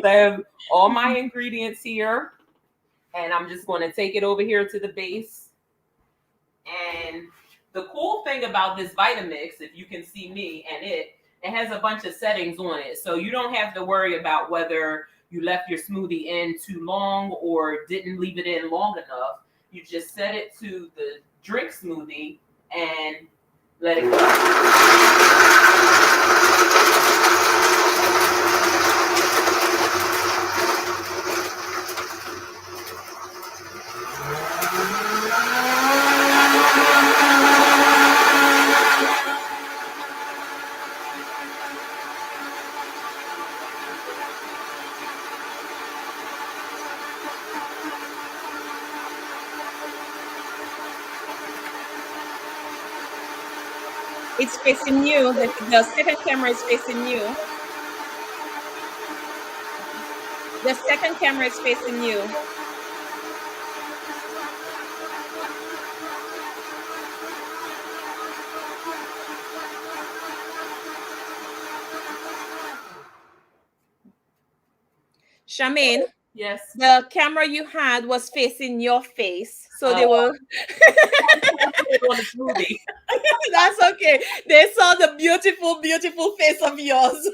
I have all my ingredients here, and I'm just going to take it over here to the base. And the cool thing about this Vitamix, if you can see me and it has a bunch of settings on it. So you don't have to worry about whether you left your smoothie in too long or didn't leave it in long enough. You just set it to the drink smoothie and let it go. It's facing you. The second camera is facing you. The second camera is facing you. Charmaine, Yes. the camera you had was facing your face. So they were on the smoothie. that's okay. They saw the beautiful, beautiful face of yours.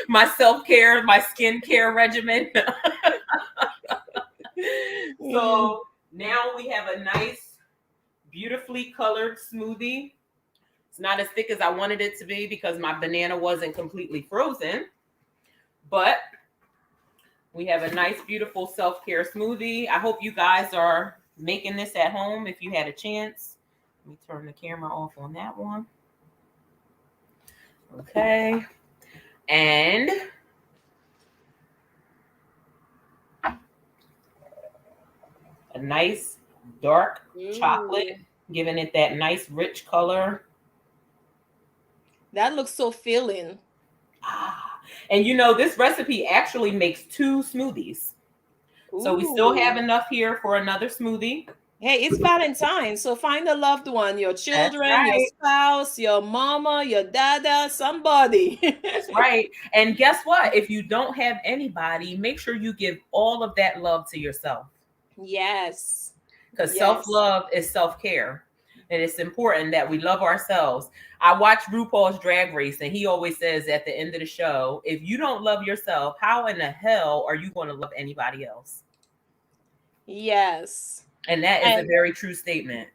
My self-care, my skincare regimen. So now we have a nice, beautifully colored smoothie. It's not as thick as I wanted it to be because my banana wasn't completely frozen, but we have a nice, beautiful self-care smoothie. I hope you guys are making this at home if you had a chance. Let me turn the camera off on that one. Okay. And a nice dark chocolate, giving it that nice rich color. That looks so filling. And this recipe actually makes 2 smoothies. So we still have enough here for another smoothie. Hey, it's Valentine's, so find a loved one, your children, That's your right. spouse, your mama, your dada, somebody. That's right. And guess what? If you don't have anybody, make sure you give all of that love to yourself. Yes. Because self-love is self-care. And it's important that we love ourselves. I watch RuPaul's Drag Race, and he always says at the end of the show, if you don't love yourself, how in the hell are you going to love anybody else? Yes. And that is a very true statement.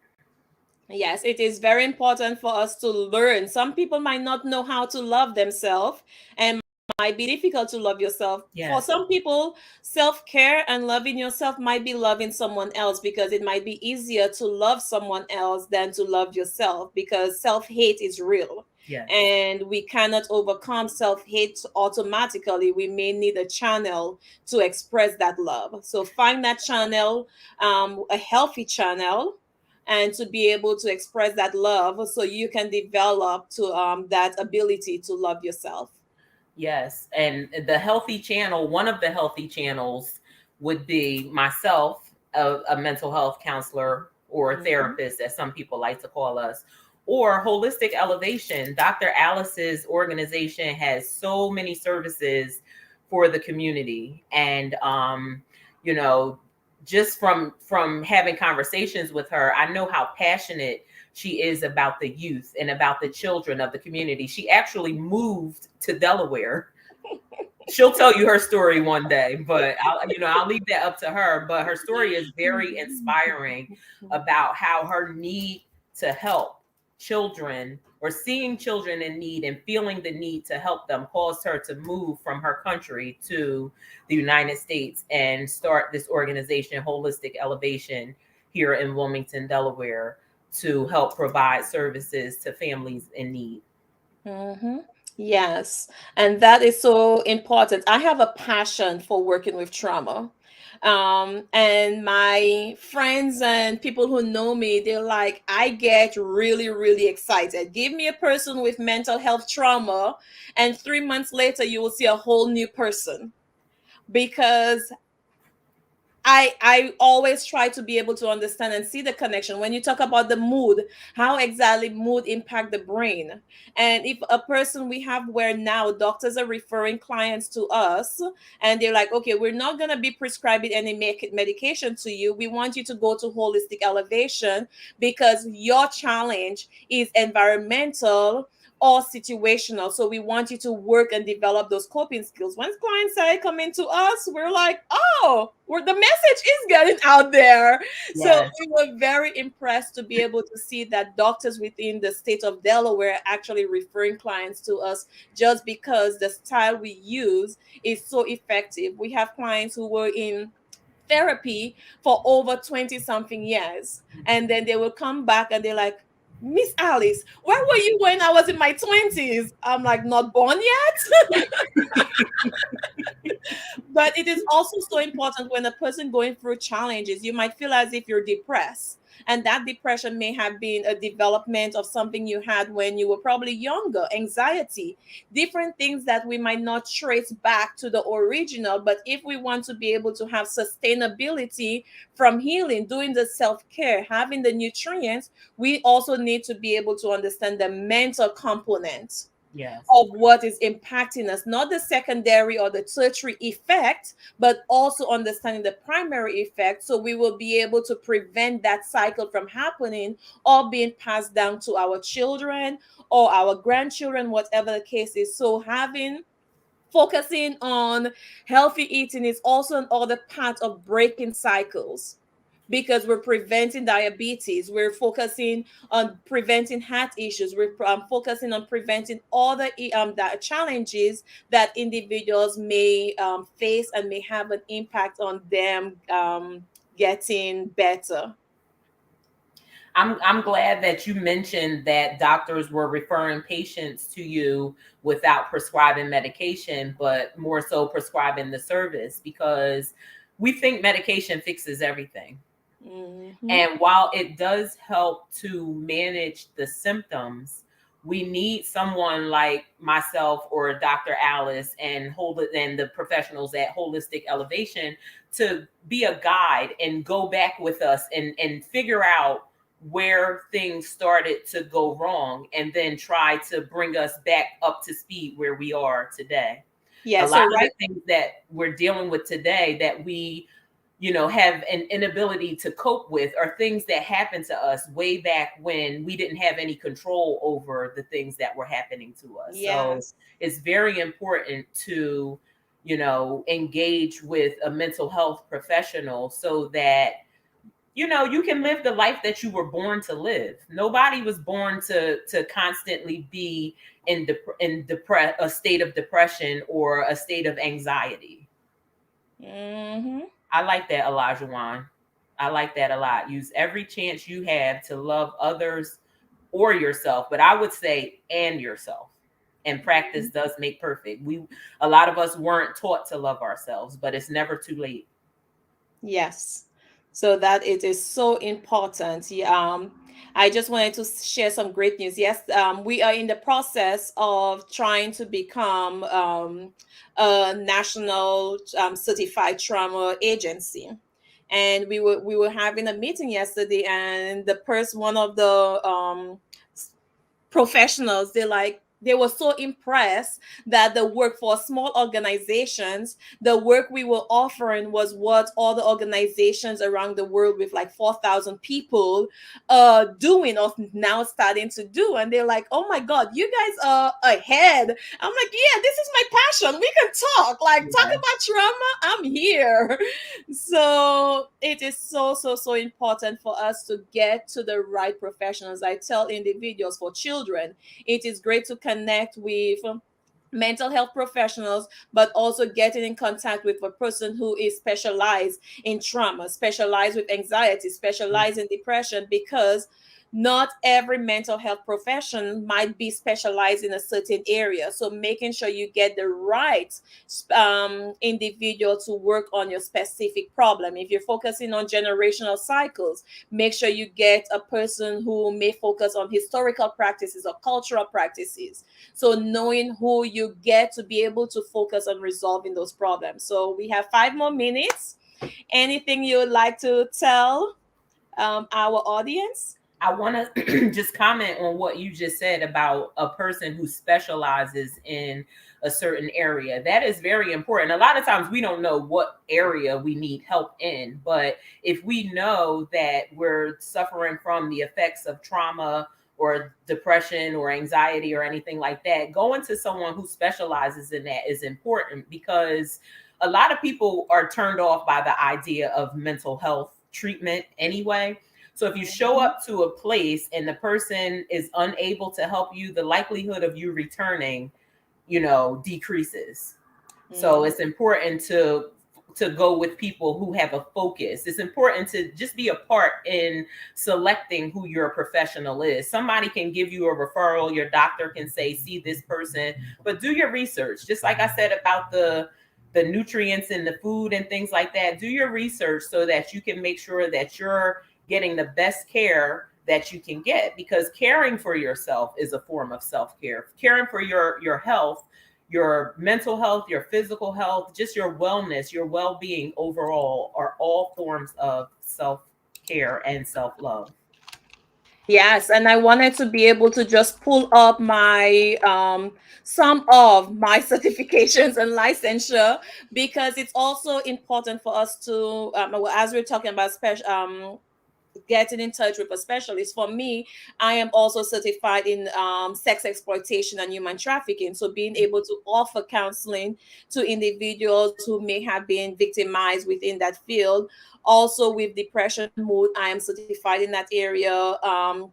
Yes, it is very important for us to learn. Some people might not know how to love themselves, and might be difficult to love yourself. Yes. For some people, self-care and loving yourself might be loving someone else, because it might be easier to love someone else than to love yourself, because self-hate is real. Yes. And we cannot overcome self-hate automatically. We may need a channel to express that love. So find that channel, a healthy channel, and to be able to express that love, so you can develop to that ability to love yourself. Yes. And the healthy channel, one of the healthy channels would be myself, a mental health counselor or a therapist, as some people like to call us, or Holistic Elevation. Dr. Alice's organization has so many services for the community. And, just from having conversations with her, I know how passionate she is about the youth and about the children of the community. She actually moved to Delaware. She'll tell you her story one day, but I'll leave that up to her. But her story is very inspiring about how her need to help children, or seeing children in need and feeling the need to help them, caused her to move from her country to the United States and start this organization, Holistic Elevation, here in Wilmington, Delaware, to help provide services to families in need. Mm-hmm. Yes, and that is so important. I have a passion for working with trauma. And my friends and people who know me, they're like, I get really, really excited. Give me a person with mental health trauma, and 3 months later, you will see a whole new person because I always try to be able to understand and see the connection. When you talk about the mood, how exactly mood impact the brain. And if a person we have where now doctors are referring clients to us and they're like, okay, we're not going to be prescribing any medication to you. We want you to go to Holistic Elevation because your challenge is environmental or situational. So we want you to work and develop those coping skills. Once clients started coming to us, we're like, oh, the message is getting out there. So Yes. we were very impressed to be able to see that doctors within the state of Delaware actually referring clients to us just because the style we use is so effective. We have clients who were in therapy for over 20 something years. And then they will come back and they're like, Miss Alice, where were you when I was in my 20s? I'm like, not born yet. But it is also so important when a person going through challenges, you might feel as if you're depressed. And that depression may have been a development of something you had when you were probably younger, anxiety, different things that we might not trace back to the original. But if we want to be able to have sustainability from healing, doing the self care, having the nutrients, we also need to be able to understand the mental component Yes. of what is impacting us, not the secondary or the tertiary effect, but also understanding the primary effect. So we will be able to prevent that cycle from happening or being passed down to our children or our grandchildren, whatever the case is. So focusing on healthy eating is also another part of breaking cycles because we're preventing diabetes, we're focusing on preventing heart issues, we're focusing on preventing all the challenges that individuals may face and may have an impact on them getting better. I'm glad that you mentioned that doctors were referring patients to you without prescribing medication, but more so prescribing the service, because we think medication fixes everything. Hmm. And while it does help to manage the symptoms, we need someone like myself or Dr. Alice and the professionals at Holistic Elevation to be a guide and go back with us and figure out where things started to go wrong, and then try to bring us back up to speed where we are today. Yeah, A lot so of the right. things that we're dealing with today that we have an inability to cope with are things that happened to us way back when we didn't have any control over the things that were happening to us. So Yes. it's very important to, engage with a mental health professional so that you can live the life that you were born to live. Nobody was born to constantly be a state of depression or a state of anxiety. Hmm. I like that, Elijah Wan. I like that a lot. Use every chance you have to love others or yourself, but I would say and yourself. And practice does make perfect. A lot of us weren't taught to love ourselves, but it's never too late. Yes. So that it is so important. Yeah, I just wanted to share some great news. Yes, we are in the process of trying to become a national certified trauma agency. And we were having a meeting yesterday, and one of the professionals, they're like, they were so impressed that the work for small organizations, the work we were offering was what all the organizations around the world with like 4,000 people doing or now starting to do. And they're like, oh my God, you guys are ahead. I'm like, yeah, this is my passion. We can talk. Like, talk Yeah. about trauma. I'm here. So it is so important for us to get to the right professionals. I tell individuals for children, it is great to connect with mental health professionals, but also getting in contact with a person who is specialized in trauma, specialized with anxiety, specialized in depression, because not every mental health profession might be specialized in a certain area. So making sure you get the right individual to work on your specific problem. If you're focusing on generational cycles, make sure you get a person who may focus on historical practices or cultural practices. So knowing who you get to be able to focus on resolving those problems. So we have 5 more minutes. Anything you would like to tell our audience? I want to just comment on what you just said about a person who specializes in a certain area. That is very important. A lot of times we don't know what area we need help in, but if we know that we're suffering from the effects of trauma or depression or anxiety or anything like that, going to someone who specializes in that is important, because a lot of people are turned off by the idea of mental health treatment anyway. So if you show Mhm. up to a place and the person is unable to help you, the likelihood of you returning, decreases. So Mhm. it's important to go with people who have a focus. It's important to just be a part in selecting who your professional is. Somebody can give you a referral, your doctor can say, see this person, but do your research. Just like I said about the nutrients in the food and things like that, do your research so that you can make sure that you're getting the best care that you can get, because caring for yourself is a form of self-care. Caring for your health, your mental health, your physical health, just your wellness, your well-being overall are all forms of self-care and self-love. Yes, and I wanted to be able to just pull up my some of my certifications and licensure, because it's also important for us to well, as we're talking about special getting in touch with a specialist. For me, I am also certified in sex exploitation and human trafficking. So being able to offer counseling to individuals who may have been victimized within that field. Also with depression, mood, I am certified in that area.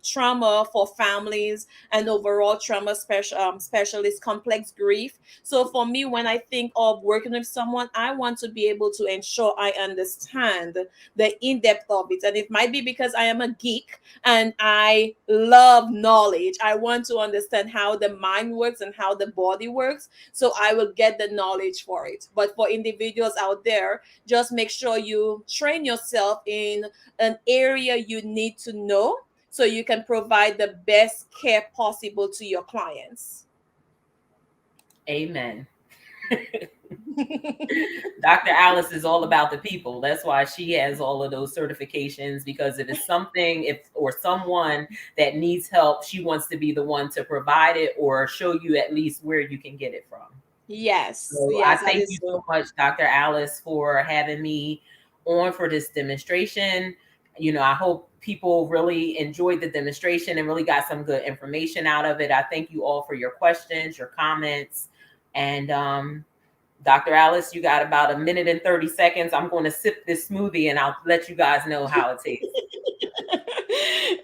Trauma for families and overall trauma specialist, complex grief. So for me, when I think of working with someone, I want to be able to ensure I understand the in depth of it. And it might be because I am a geek and I love knowledge. I want to understand how the mind works and how the body works. So I will get the knowledge for it. But for individuals out there, just make sure you train yourself in an area you need to know so you can provide the best care possible to your clients. Amen. Dr. Alice is all about the people. That's why she has all of those certifications, because if it's something, if or someone that needs help, she wants to be the one to provide it or show you at least where you can get it from. Yes, So I yes, that thank is you so. so much, Dr. Alice, for having me on for this demonstration. I hope people really enjoyed the demonstration and really got some good information out of it. I thank you all for your questions, your comments, and Dr. Alice, you got about a minute and 30 seconds. I'm going to sip this smoothie and I'll let you guys know how it tastes.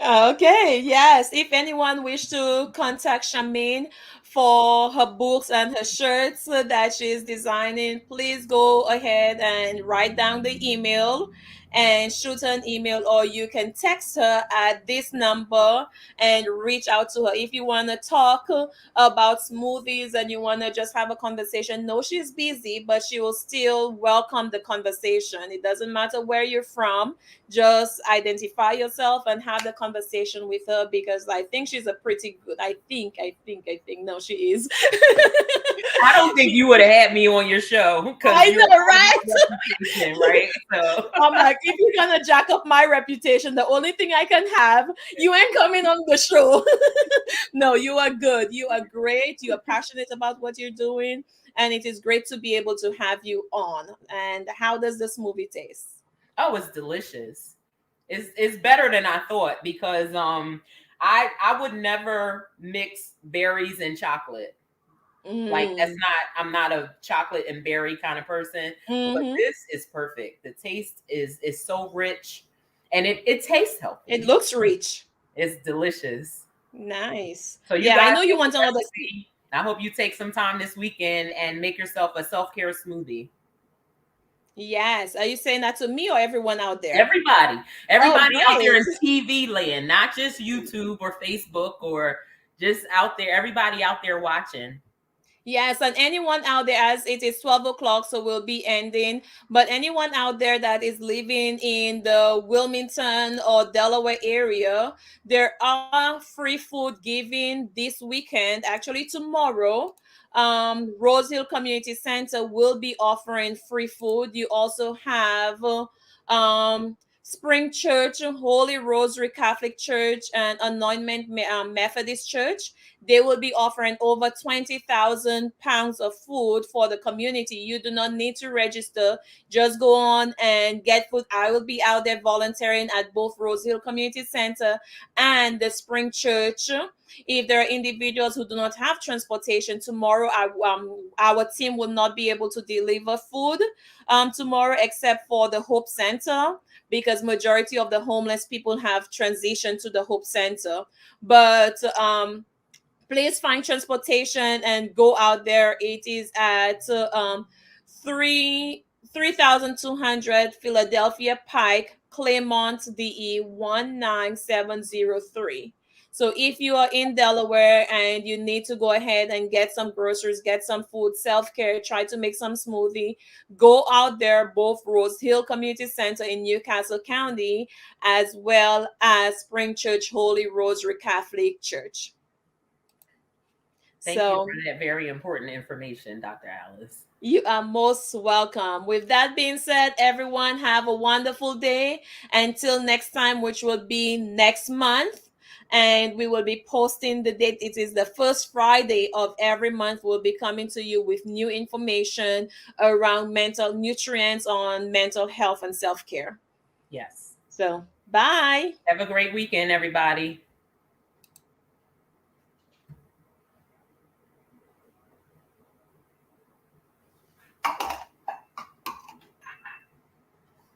Okay, yes. If anyone wish to contact Charmaine for her books and her shirts that she's designing, please go ahead and write down the email and shoot her an email, or you can text her at this number and reach out to her. If you want to talk about smoothies and you want to just have a conversation, no, she's busy, but she will still welcome the conversation. It doesn't matter where you're from, just identify yourself and have the conversation with her, because I think she's a pretty good. I think. No, she is. I don't think you would have had me on your show because I you're know, all right? about reputation, right? So I'm like, if you're gonna jack up my reputation, the only thing I can have, you ain't coming on the show. No, you are good. You are great. You are passionate about what you're doing, and it is great to be able to have you on. And how does this movie taste? Oh, it's delicious. It's better than I thought because I would never mix berries and chocolate. Like that's Mm. not I'm not a chocolate and berry kind of person, but Mm-hmm. this is perfect. The taste is so rich and it tastes It healthy. looks rich. It's delicious. Nice. So you Yeah, I guys know you get the want another. recipe. I hope you take some time this weekend and make yourself a self-care smoothie. Yes. Are you saying that to me or everyone out there? Everybody, Oh, everybody out there great. in TV land, not just YouTube or Facebook or just out there, everybody out there watching. Yes, and anyone out there, as it is 12 o'clock, so we'll be ending. But anyone out there that is living in the Wilmington or Delaware area, there are free food giving this weekend, actually tomorrow. Rose Hill Community Center will be offering free food. You also have Spring Church, Holy Rosary Catholic Church, and Anointment Methodist Church. They will be offering over 20,000 pounds of food for the community. You do not need to register. Just go on and get food. I will be out there volunteering at both Rose Hill Community Center and the Spring Church. If there are individuals who do not have transportation tomorrow, our team will not be able to deliver food tomorrow, except for the Hope Center, because majority of the homeless people have transitioned to the Hope Center. But please find transportation and go out there. It is at 3200 Philadelphia Pike, Claymont, DE 19703. So if you are in Delaware and you need to go ahead and get some groceries, get some food, self-care, try to make some smoothie, go out there, both Rose Hill Community Center in Newcastle County, as well as Spring Church Holy Rosary Catholic Church. Thank you for So that very important information, Dr. Alice. you are most welcome. With that being said, everyone have a wonderful day. Until next time, which will be next month. And we will be posting the date. It is the first Friday of every month. We'll be coming to you with new information around mental nutrients on mental health and self care. Yes. So, bye. Have a great weekend, everybody.